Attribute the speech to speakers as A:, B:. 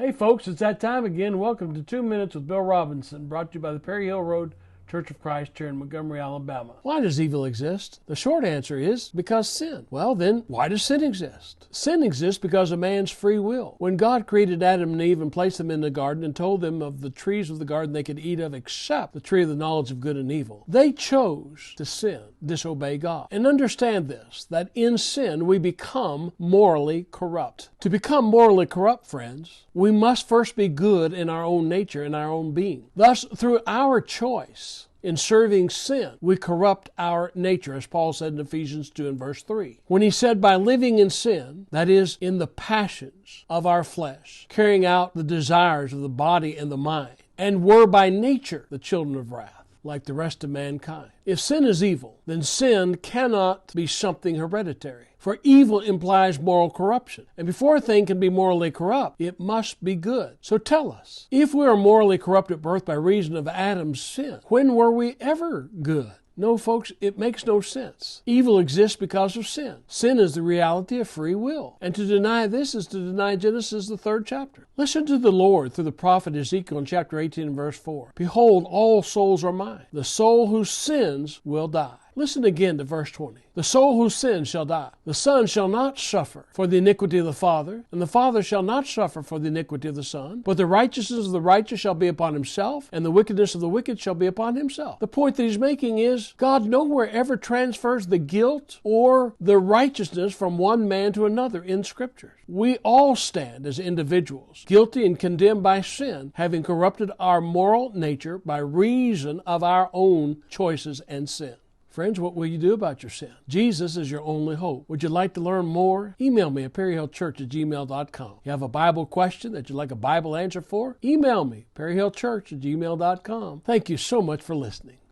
A: Hey folks, it's that time again. Welcome to 2 Minutes with Bill Robinson, brought to you by the Perry Hill Road Church of Christ here in Montgomery, Alabama. Why does evil exist? The short answer is because sin. Well, then, why does sin exist? Sin exists because of man's free will. When God created Adam and Eve and placed them in the garden and told them of the trees of the garden they could eat of except the tree of the knowledge of good and evil, they chose to sin, disobey God. And understand this, that in sin we become morally corrupt. To become morally corrupt, friends, we must first be good in our own nature, in our own being. Thus, through our choice in serving sin, we corrupt our nature, as Paul said in Ephesians 2 and verse 3. When he said, by living in sin, that is, in the passions of our flesh, carrying out the desires of the body and the mind, and were by nature the children of wrath, like the rest of mankind. If sin is evil, then sin cannot be something hereditary. For evil implies moral corruption. And before a thing can be morally corrupt, it must be good. So tell us, if we are morally corrupt at birth by reason of Adam's sin, when were we ever good? No, folks, it makes no sense. Evil exists because of sin. Sin is the reality of free will. And to deny this is to deny Genesis, the 3rd chapter. Listen to the Lord through the prophet Ezekiel in chapter 18 and verse 4. Behold, all souls are mine. The soul who sins will die. Listen again to verse 20. The soul who sins shall die. The son shall not suffer for the iniquity of the father, and the father shall not suffer for the iniquity of the son. But the righteousness of the righteous shall be upon himself, and the wickedness of the wicked shall be upon himself. The point that he's making is God nowhere ever transfers the guilt or the righteousness from one man to another in Scripture. We all stand as individuals, guilty and condemned by sin, having corrupted our moral nature by reason of our own choices and sin. Friends, what will you do about your sin? Jesus is your only hope. Would you like to learn more? Email me at perryhillchurch@gmail.com. You have a Bible question that you'd like a Bible answer for? Email me, perryhillchurch@gmail.com. Thank you so much for listening.